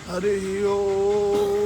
हरि ओम।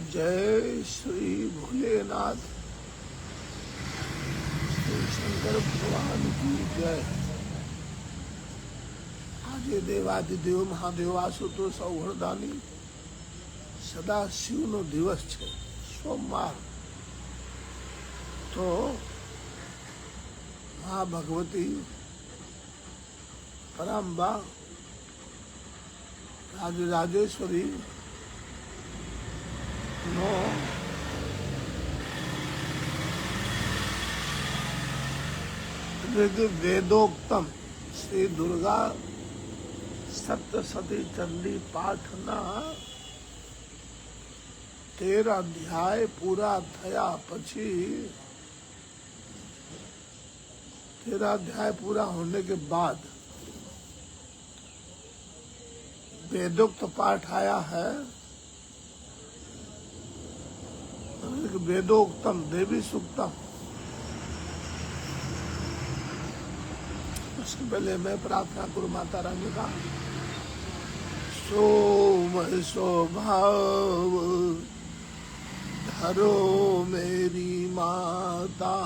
जय श्री भोलेनाथ, श्री शंकर भगवान की जय। आज देवादिदेव महादेव आशुतोष अवघड़दानी सदा शिवनो दिवस है, सोमवार। तो माँ भगवती पराम्बा राजराजेश्वरी नो ऋग्वेदोक्तम श्री दुर्गा सप्तशती चंडी पाठना 13 अध्याय पूरा थया पछी 13 अध्याय पूरा होने के बाद वेदोक्त पाठ आया है। वेदोक्तम देवी सूक्तम। उसके पहले मैं प्रार्थना करूं माता रानी का। सोम स्वभाव धरो मेरी माता,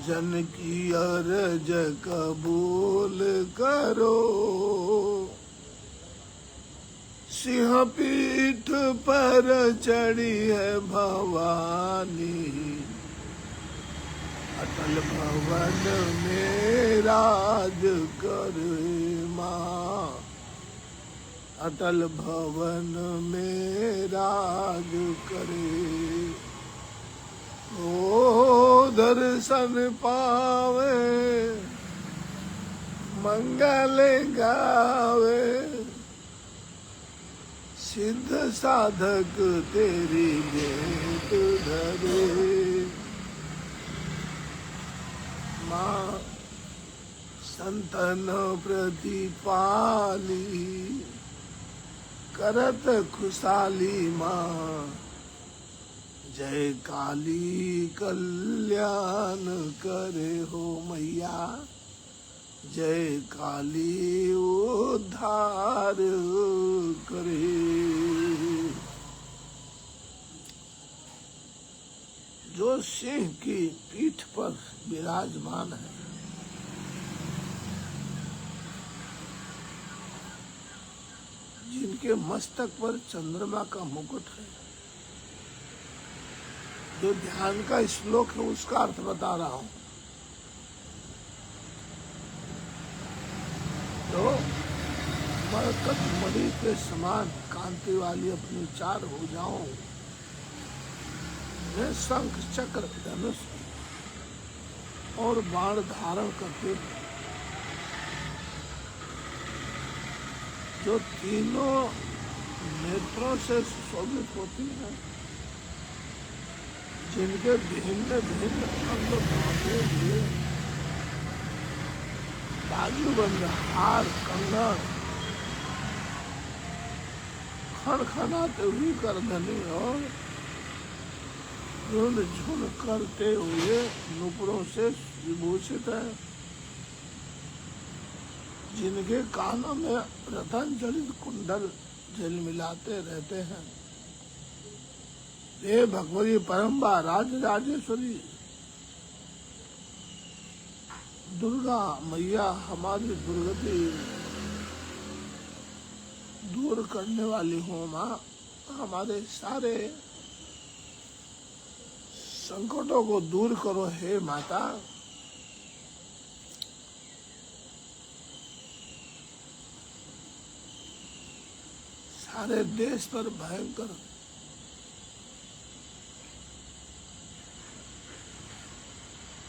जन की अर्ज कबूल करो। सिंह पीठ पर चढ़ी है भवानी, अटल भवन में राज करे माँ, अटल भवन में राज करे। ओ दर्शन पावे मंगल गावे, सिद्ध साधक तेरी भेंट धरे। माँ संतन प्रतिपाली, करत खुशाली माँ, जय काली कल्याण करे हो मैया, जय काली उद्धार करे। जो सिंह की पीठ पर विराजमान है, जिनके मस्तक पर चंद्रमा का मुकुट है, जो ध्यान का श्लोक है उसका अर्थ बता रहा हूं। तो मरकत मणि के समान कांति वाली अपनी 4 भुजाओं में शंख चक्र धनुष और बाण धारण करते, जो तीनों नेत्रों से सुशोभित होती है, जिनके भिन्न भिन्न अंग बांधे हुए, बाजूबंद हार कंगन खनखनाते हुए करधनी और झुन झुन करते हुए नुपुरों से विभूषित है, जिनके कानों में रतन जड़ित कुंडल झिलमिलाते रहते हैं। हे भगवती परम्बा राजराजेश्वरी दुर्गा मैया, हमारी दुर्गति दूर करने वाली हो माँ। हमारे सारे संकटों को दूर करो हे माता। सारे देश पर भयंकर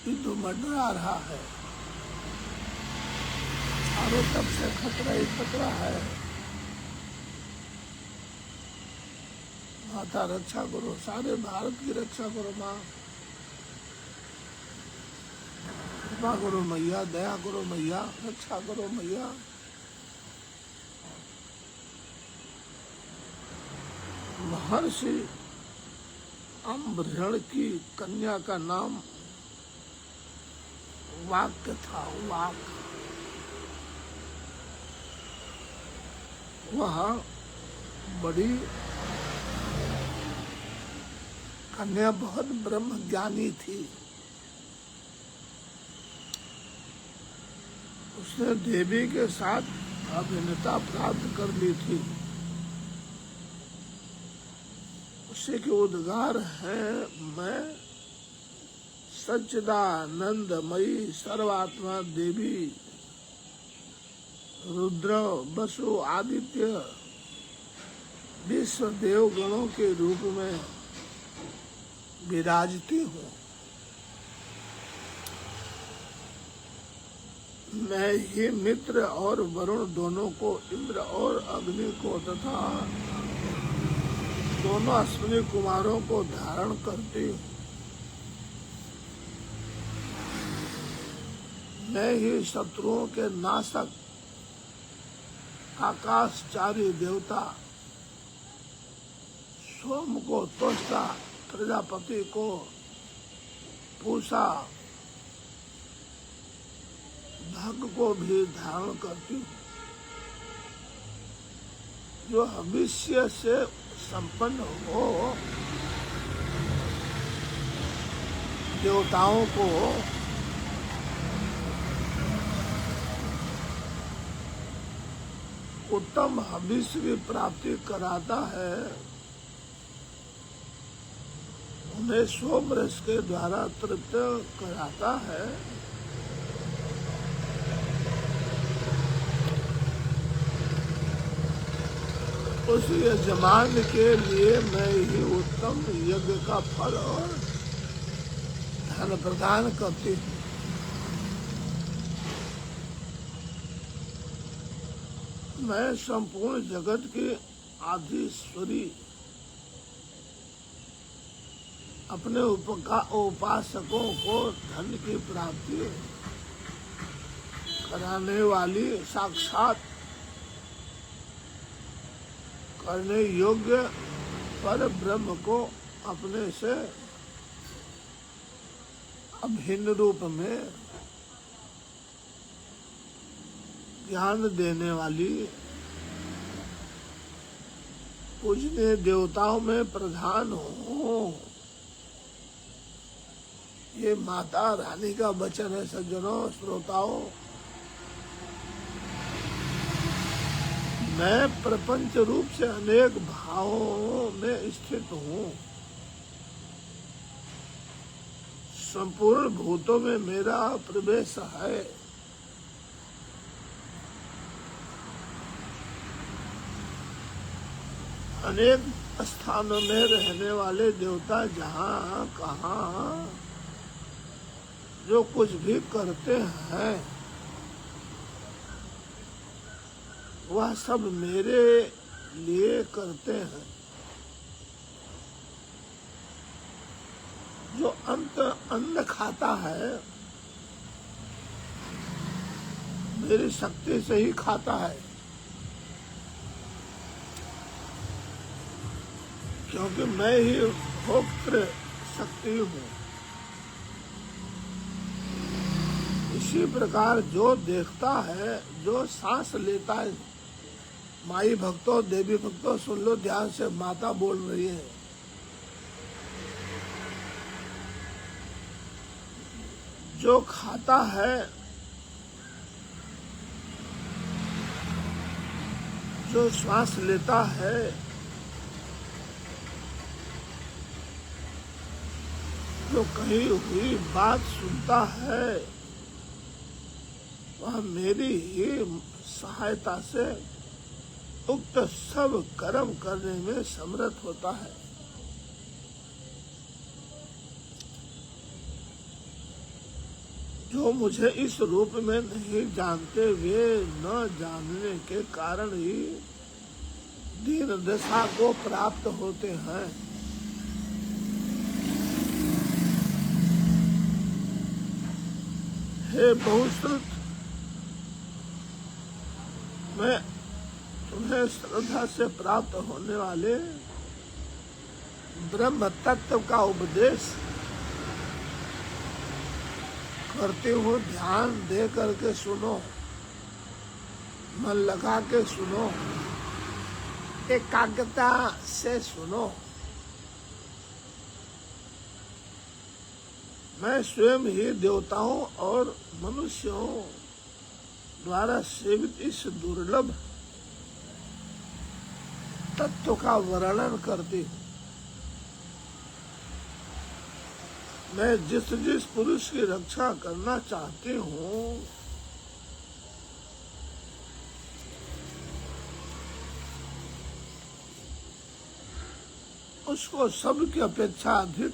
युद्ध मंडरा रहा है, चारों तरफ से खतरा ही खतरा है। माता रक्षा करो, सारे भारत की रक्षा करो माँ। कृपा करो मैया, दया करो मैया, रक्षा करो मैया। महर्षि अम्बृण की कन्या का नाम वाक्य था, वाक। वह बड़ी कन्या बहुत ब्रह्म ज्ञानी थी। उसने देवी के साथ अभिन्नता प्राप्त कर ली थी। उसी के उद्गार हैं, मैं सच्चिदानंदमयी सर्वात्मा देवी रुद्र वसु आदित्य विश्व देवगणों के रूप में विराजती हूँ। मैं ही मित्र और वरुण दोनों को, इंद्र और अग्नि को तथा दोनों अश्विनी कुमारों को धारण करती हूँ। मैं ही शत्रुओं के नाशक आकाशचारी देवता, सोम को त्वष्टा, प्रजापति को पूषा, भग को भी धारण करती हूँ। जो भविष्य से संपन्न हो, देवताओं को उत्तम भविष्य की प्राप्ति कराता है, उन्हें सोम रस के द्वारा तृप्त कराता है। उस यजमान के लिए मैं ही उत्तम यज्ञ का फल और धन प्रदान करती हूँ। मैं संपूर्ण जगत की आदिश्वरी, अपने उपासकों को धन की प्राप्ति कराने वाली, साक्षात करने योग्य पर ब्रह्म को अपने से अभिन्न रूप में ज्ञान देने वाली, पूजनीय देवताओं में प्रधान हो। ये माता रानी का वचन है। सज्जनों, श्रोताओं, मैं प्रपंच रूप से अनेक भावों में स्थित हूँ। संपूर्ण भूतों में मेरा प्रवेश है। अनेक स्थानों में रहने वाले देवता जहाँ कहाँ जो कुछ भी करते हैं, वह सब मेरे लिए करते हैं। जो अन्न खाता है, मेरी शक्ति से ही खाता है, क्योंकि मैं ही भोक्तृ शक्ति हूँ। इसी प्रकार जो देखता है, जो सांस लेता है, माई भक्तों, देवी भक्तों, सुन लो ध्यान से, माता बोल रही है। जो खाता है, जो श्वास लेता है, जो कही हुई बात सुनता है वह मेरी ही सहायता से उक्त सब कर्म करने में समर्थ होता है। जो मुझे इस रूप में नहीं जानते वे न जानने के कारण ही दीन दशा को प्राप्त होते हैं। हे बहुश्रुत, मैं तुम्हें श्रद्धा से प्राप्त होने वाले ब्रह्म तत्व का उपदेश करते हुए ध्यान दे करके सुनो, मन लगा के सुनो, एकाग्रता से सुनो। मैं स्वयं ही देवताओं और मनुष्यों द्वारा सेवित इस दुर्लभ तत्व का वर्णन करती हूँ। मैं जिस जिस पुरुष की रक्षा करना चाहती हूँ उसको सबकी अपेक्षा अधिक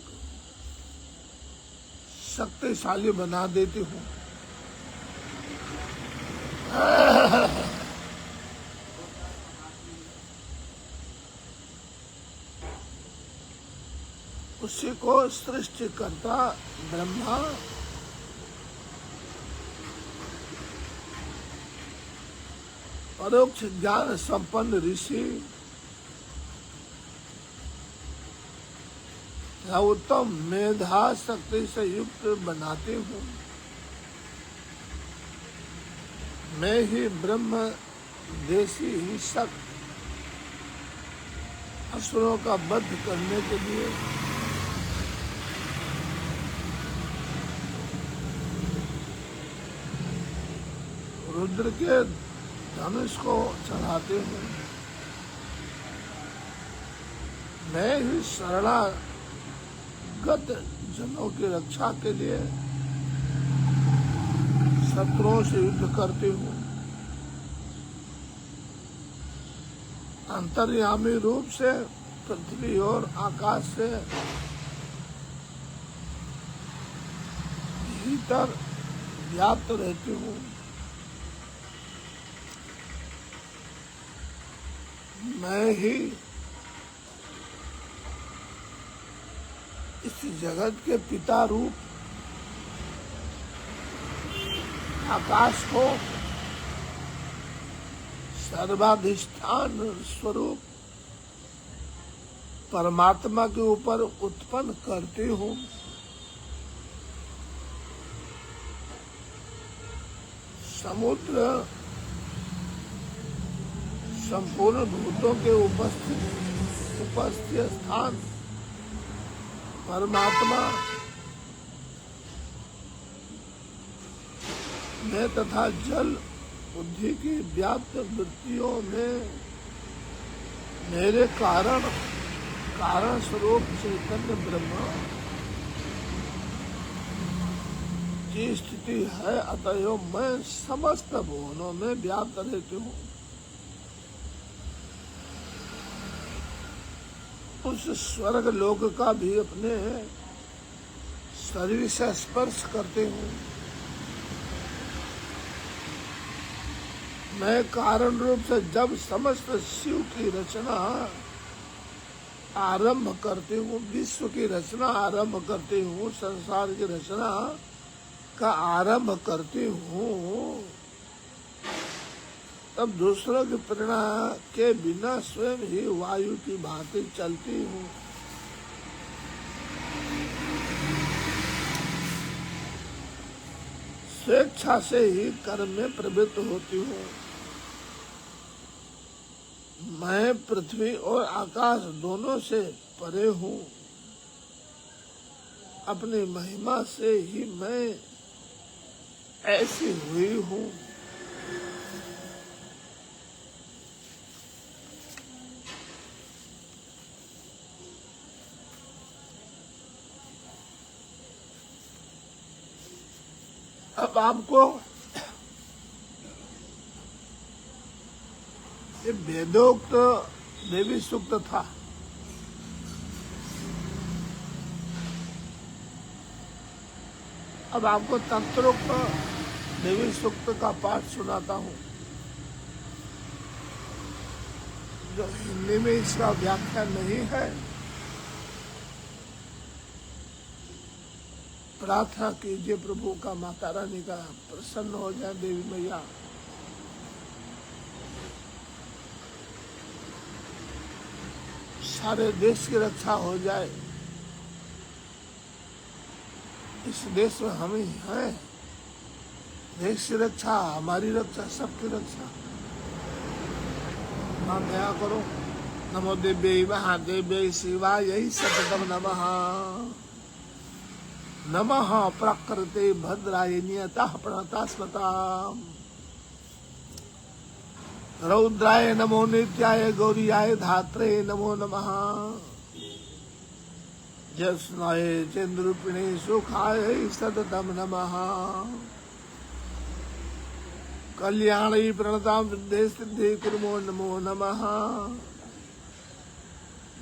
शक्तिशाली बना देती हूँ। उसी को सृष्टिकर्ता ब्रह्मा परोक्ष ज्ञान संपन्न ऋषि या उत्तम मेधा शक्ति से युक्त बनाती हूँ। मैं ही ब्रह्म देशी हिंसक असुरों का वध करने के लिए रुद्र के धनुष को चढ़ाते हूँ। मैं ही शरणागत जनों की रक्षा के लिए शत्रुओं से युद्ध करती हूँ। अंतर्यामी रूप से पृथ्वी और आकाश से भीतर व्याप्त रहती हूँ। मैं ही इस जगत के पिता रूप आकाश को सर्वाधिष्ठान स्वरूप परमात्मा के ऊपर उत्पन्न करती हूँ। समुद्र संपूर्ण भूतों के उपस्थित स्थान परमात्मा में तथा जल बुद्धि की व्याप्त वृत्तियों में मेरे कारण स्वरूप चैतन्य ब्रह्म की स्थिति है। अतएव मैं समस्त भुवनों में व्याप्त रहती हूँ। उस स्वर्ग लोक का भी अपने शरीर से स्पर्श करते हूँ। मैं कारण रूप से जब समस्त शिव की रचना आरंभ करती हूँ, विश्व की रचना आरंभ करती हूँ, संसार की रचना का आरंभ करती हूँ, तब दूसरों की प्रेरणा के बिना स्वयं ही वायु की भांति चलती हूँ। स्वेच्छा से ही कर्म में प्रवृत्त होती हूँ। मैं पृथ्वी और आकाश दोनों से परे हूँ। अपनी महिमा से ही मैं ऐसी हुई हूँ। अब आपको ये वेदोक्त देवी सूक्त था, अब आपको तंत्रोक्त देवी सूक्त का पाठ सुनाता हूँ, जो हिंदी में इसका व्याख्या नहीं है। प्रार्थना कीजिए प्रभु का, माता रानी का प्रसन्न हो जाए, देवी मैया सारे देश की रक्षा हो जाए। इस देश में हम ही हैं, देश की रक्षा, हमारी रक्षा, सबकी रक्षा। मां दया करो। नमो देव्यै महादेव्यै शिवायै सततं नमः। नमः प्रकृते भद्राय नियतः प्रणतास्मताम्। रौद्राय नमो नित्याय गौरियाय धात्रे नमो नमः। जस्नाय चंद्रूपिणे सुखाय सततं नमः। कल्याणी प्रणतां वृद्धे सिद्धे कुर्मो नमो नमः।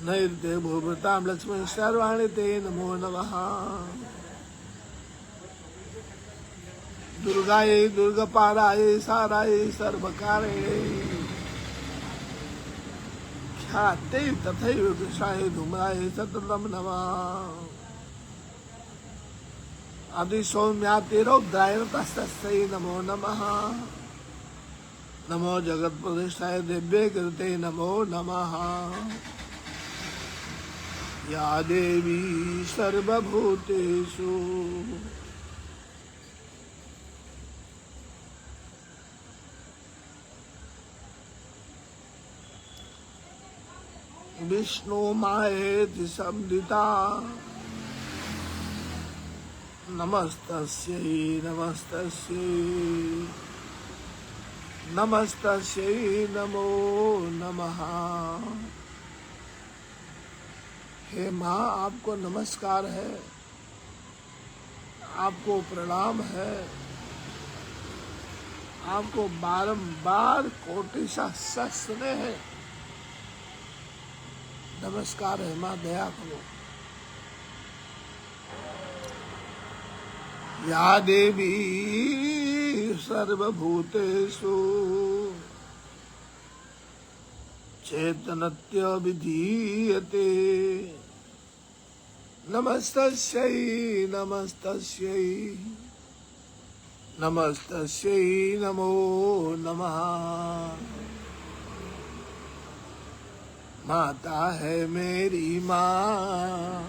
नैर्ते भूभृतां लक्ष्मी सर्वाणि ते नमो नमः। दुर्गायै दुर्गपारायै सारायै सर्वकार्यै ख्यात्यै तथैव कृशाय धूम्राय सततं नमः। आदिसौम्यातिरौद्राय तस्तस्यै नमो नमः। नमो जगत्प्रतिष्ठाय दिव्ये कृते नमो नमः। या देवी सर्वभूतेषु विष्णु मायेति संदिता। नमस्तस्यै नमस्तस्यै नमस्तस्यै नमो नमः। हे माँ, आपको नमस्कार है, आपको प्रणाम है, आपको बारंबार कोटि सहस्र है नमस्कार है। माँ दया करो। या देवी सर्वभूतेषु चैतन्य विधीयते। नमस्तस्यै नमस्तस्यै नमस्तस्यै नमो नमः। माता है मेरी माँ,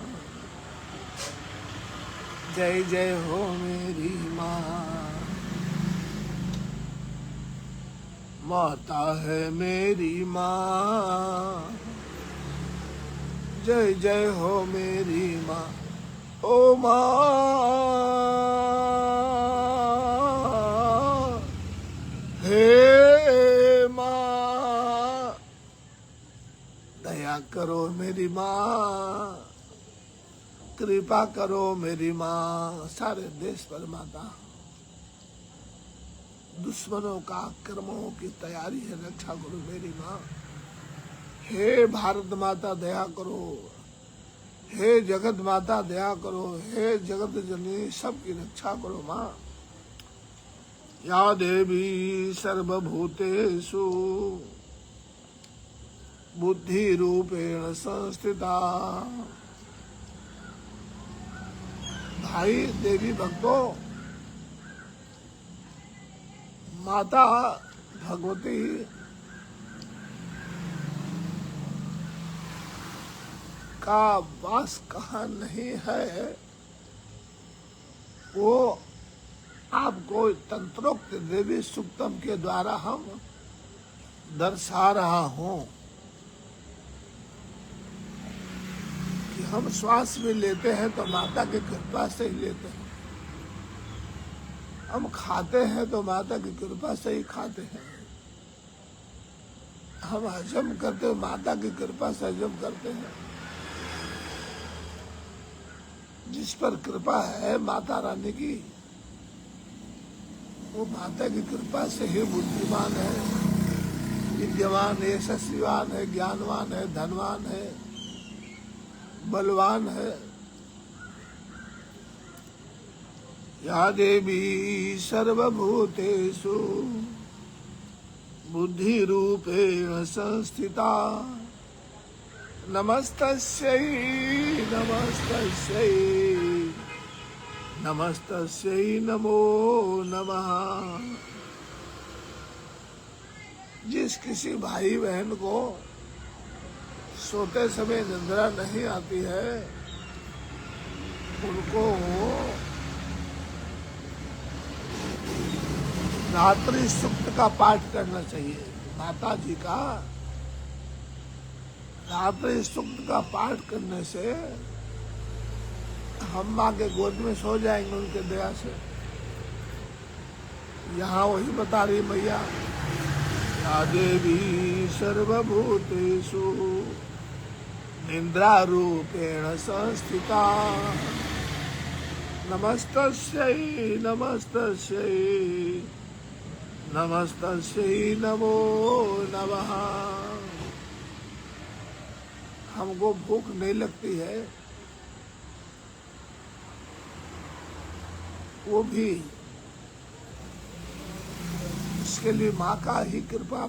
जय जय हो मेरी माँ। माता है मेरी माँ, जय जय हो मेरी माँ। ओ माँ, हे माँ, दया करो मेरी माँ, कृपा करो मेरी माँ। सारे देश पर माता दुश्मनों का आक्रमणों की तैयारी है, रक्षा करो मेरी माँ। हे भारत माता दया करो, हे जगत माता दया करो, हे जगत जननी सबकी रक्षा करो माँ। या देवी सर्वभूतेषु बुद्धि रूपेण संस्थिता। भाई देवी भक्तों, माता भगवती का वास कहाँ नहीं है, वो आपको तंत्रोक्त देवी सूक्तम के द्वारा हम दर्शा रहा हूँ कि हम श्वास भी लेते हैं तो माता की कृपा से ही लेते हैं, हम खाते हैं तो माता की कृपा से ही खाते हैं, हम हजम करते हैं माता की कृपा से हजम करते हैं। जिस पर कृपा है माता रानी की, वो माता की कृपा से ही बुद्धिमान है, विद्यमान है, यशस्वीवान है, ज्ञानवान है, धनवान है, बलवान है। या देवी सर्वभूतेषु बुद्धि रूपेण संस्थिता नमस्तस्यै नमस्तस्यै नमस्तस्यै नमो नमः। जिस किसी भाई बहन को सोते समय निद्रा नहीं आती है, उनको रात्रि सूक्त का पाठ करना चाहिए। माता जी का रात्रि सूक्त का पाठ करने से हम माँ के गोद में सो जाएंगे उनके दया से। यहाँ वही बता रही मैया, या देवी सर्वभूतेषु निद्रा रूपेण संस्थिता नमस्तस्यै नमस्तस्यै नमस्तस्यै नमो नमः। हमको भूख नहीं लगती है, वो भी इसके लिए माँ का ही कृपा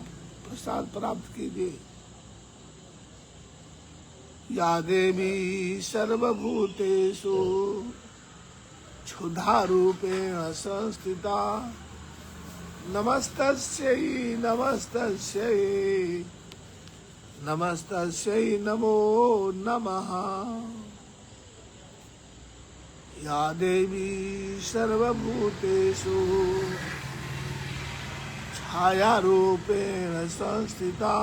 प्रसाद प्राप्त कीजिए। या देवी सर्वभूतेषु क्षुधा रूपेण संस्थिता नमस्तस्यै नमस्तस्यै नमस्तस्यै नमो नमः। या देवी सर्वभूतेषु छाया रूपेण संस्थिता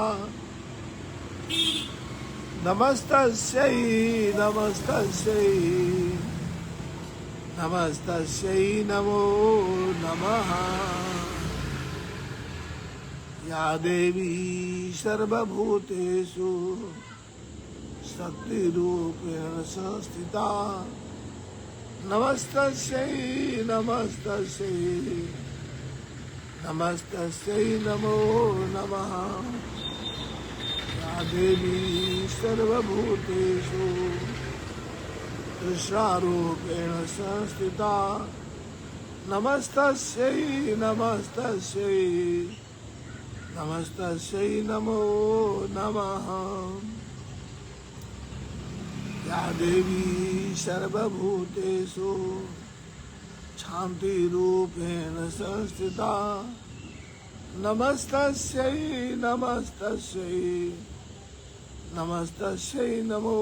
नमस्तस्यै नमस्तस्यै नमस्तस्यै नमो नमः। या देवी सर्वभूतेषु शक्ति रूपेण संस्थिता नमस्तस्यै नमस्तस्यै नमस्तस्यै नमो नमः। या देवी सर्वभूतेषु तृष्णारूपेण संस्थिता नमस्तस्यै नमस्तस्यै नमस्तस्यै नमो नमः। या देवी सर्वभूतेषु शांति रूपेण संस्थिता नमस्तस्यै नमस्तस्यै नमस्तस्यै नमो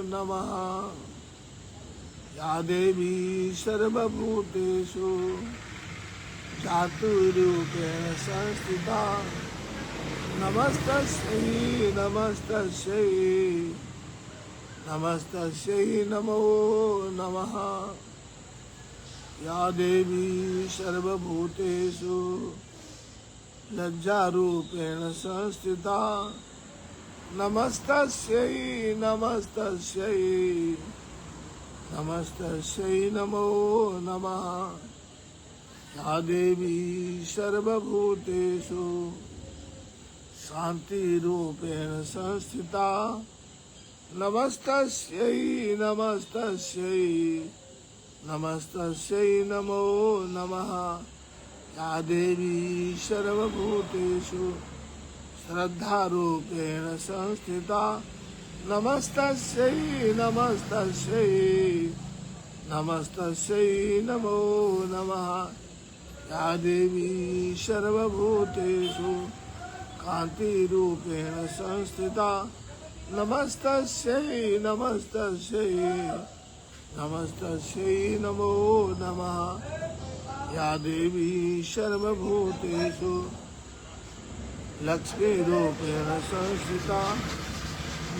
नमः। या देवी सर्वभूतेषु धातुरूपेण संस्थिता नमस्तस्यै नमस्तस्यै नमस्तस्यै नमो नमः। या देवी सर्वभूतेषु लज्जारूपेण संस्थिता नमस्तस्यै नमस्तस्यै नमस्तस्यै नमो नमः। या देवी सर्वभूतेषु शान्तिरूपेण संस्थिता नमस्तस्यै नमस्तस्यै नमस्तस्यै नमो नमः। या देवी सर्वभूतेषु श्रद्धारूपेण संस्थिता नमस्तस्यै नमस्तस्यै नमस्तस्यै नमो नमः। या देवी सर्वभूतेषु कान्तिरूपेण संस्थिता नमस्तस्यै नमस्तस्यै नमस्तस्यै नमो नमः। या देवी सर्वभूतेषु लक्ष्मीरूपेण संस्थिता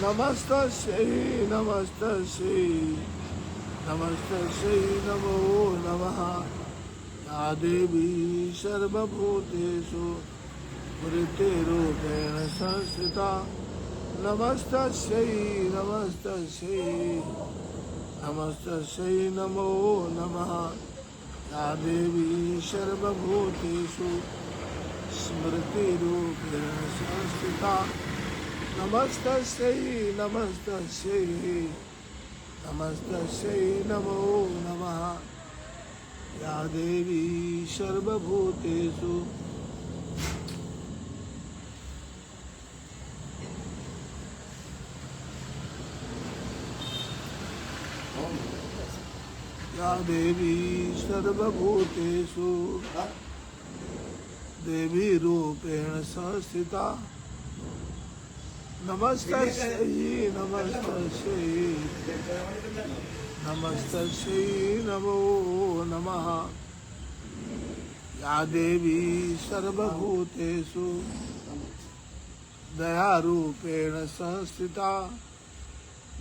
नमस्तस्यै नमस्तस्यै नमस्तस्यै नमो नमः। या देवी सर्वभूतेषु वृत्तिरूपेण संस्थिता नमस्तस्यै नमस्तस्यै नमस्तस्यै नमो नमः। या देवी सर्वभूतेषु स्मृतिरूपेण संस्थिता नमस्तस्यै नमस्तस्यै नमस्तस्यै नमो नमः या देवी सर्वभूतेषु या देवी सर्वभूतेषु देवी रूपेण संस्थिता नमस्तस्यै नमस्तस्यै नमस्तस्यै नमो नमः या देवी सर्वभूतेषु दयारूपेण संस्थिता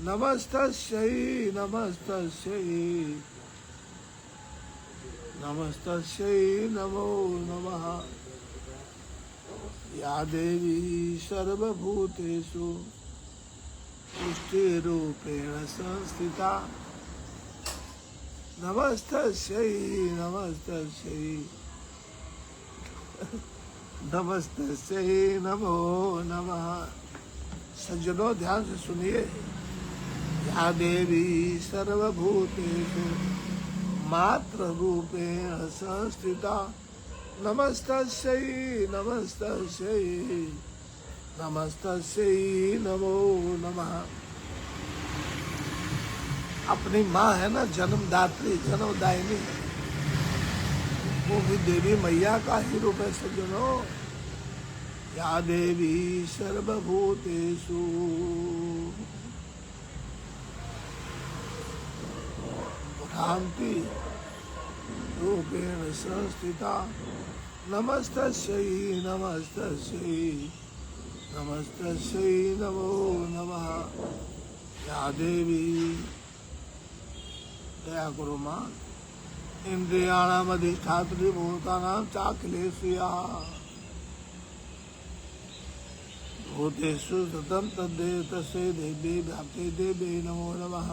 नमस्तस्यै नमस्तस्यै नमस्तस्यै नमो नमः या देवी सर्वभूतेषु पुष्टिरूपेण संस्थिता नमस्तस्यै नमस्तस्यै नमस्तस्यै नमो नमः। सज्जनों ध्यान से सुनिए। या देवी सर्वभूतेषु मात्र रूपेण संस्थिता नमस्तस्यै नमस्तस्यै नमस्तस्यै नमो नमः। अपनी माँ है ना जन्मदात्री जन्मदायिनी, वो भी देवी मैया का ही रूप है सज्जनों। या देवी सर्वभूतेषु भ्रांति रूपेण संस्थिता नमस्तस्यै नमस्तस्यै नमस्तस्यै नमो नमः या देवी दया करो माँ। इंद्रियाणाम अधिष्ठात्री भूतानां चाखिलेषु या भूतेषु सततं तद्देव तस्यै देवी व्याप्ते देवी नमो नमः।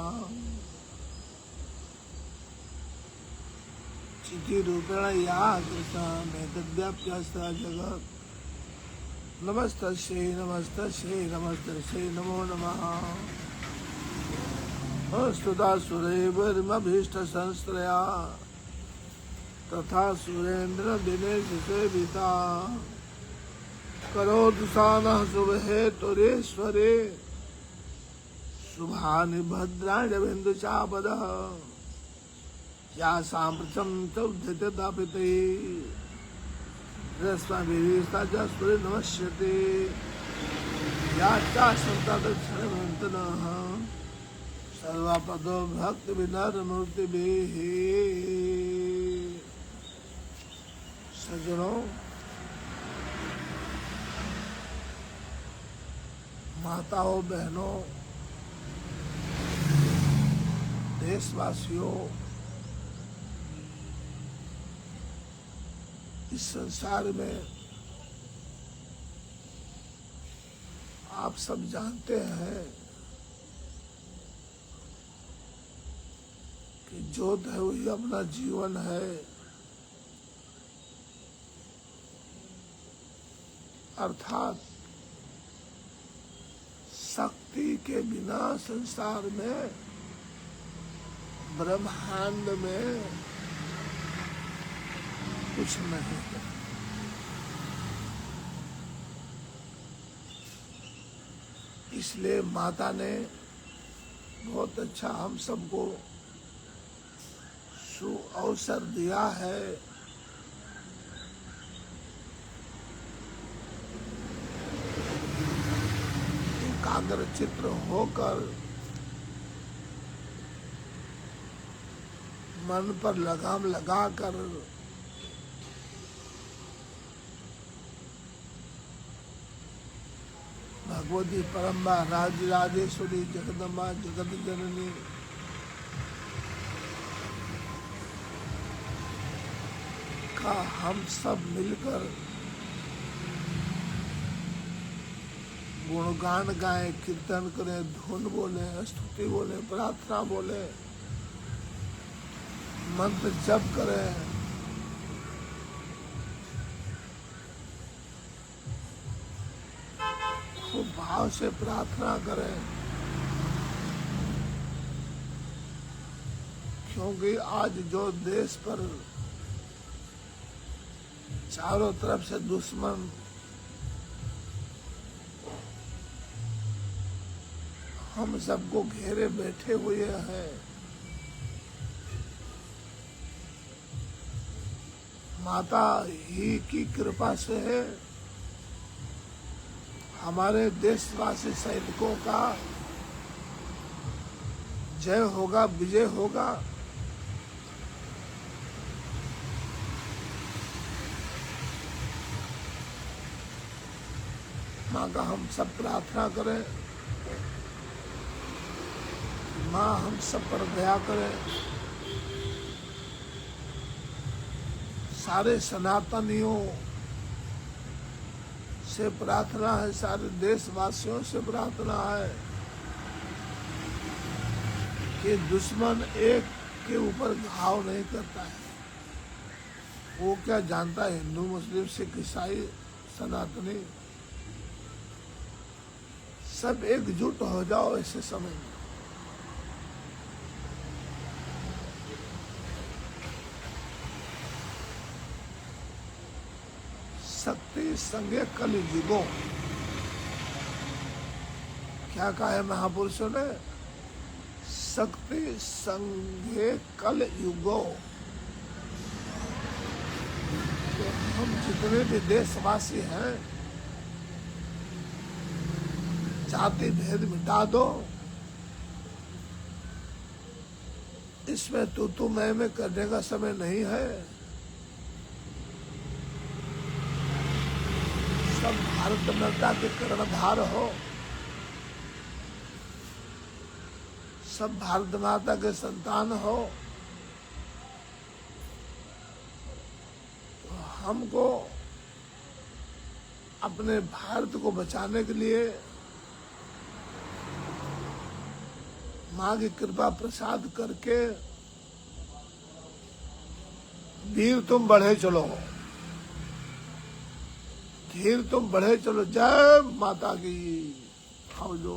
चिति रूपेण या कृष्ण तद्व्याप्यस्ता जगत् नमस्तस्यै नमस्तस्यै नमस्तस्यै नमो नमः। स्तुता सुरैर्मभीष्ट संश्रया तथा सुरेन्द्र दिनेश सेविता करोतु सानः शुभहेतुरेश्वरे शुभानि भद्राणि बिन्दु चापदः या साम्प्रतं चौद्धते तापिते रस्माभिरीस्ता च सूर्य नमस्यते या चा संता दक्षिणमन्तनः सर्वापदो भक्ति विनरमूर्तिभिः। सज्जनों माताओं बहनों देशवासियों, इस संसार में आप सब जानते हैं कि ज्योत है वही अपना जीवन है। अर्थात शक्ति के बिना संसार में ब्रह्मांड में कुछ नहीं है। इसलिए माता ने बहुत अच्छा हम सबको अवसर दिया है एकाग्र चित्र होकर मन पर लगाम लगाकर भगवती परम्बा राजराजेश्वरी जगदम्बा जगत जननी का हम सब मिलकर गुणगान गाएं, कीर्तन करें, धुन बोले, स्तुति बोले, प्रार्थना बोले, मंत्र जप करें, खूब भाव से प्रार्थना करें, क्योंकि आज जो देश पर चारों तरफ से दुश्मन हम सबको घेरे बैठे हुए हैं, माता ही की कृपा से है हमारे देशवासी सैनिकों का जय होगा, विजय होगा। माँ का हम सब प्रार्थना करें, माँ हम सब पर दया करें। सारे सनातनियों से प्रार्थना है, सारे देशवासियों से प्रार्थना है कि दुश्मन एक के ऊपर घाव नहीं करता है। वो क्या जानता है, हिंदू मुस्लिम सिख ईसाई सनातनी सब एकजुट हो जाओ ऐसे समय में। शक्ति संगे कल युगो, क्या कहा है महापुरुषों ने? शक्ति संगे कल युगो। तो हम जितने भी देशवासी हैं, जाति भेद मिटा दो, इसमें तू मैं करने का समय नहीं है। सब भारत माता के कर्णधार हो, सब भारत माता के संतान हो। तो हमको अपने भारत को बचाने के लिए माँ की कृपा प्रसाद करके वीर तुम बढ़े चलो, धीर तुम बढ़े चलो। जय माता की। आओ जो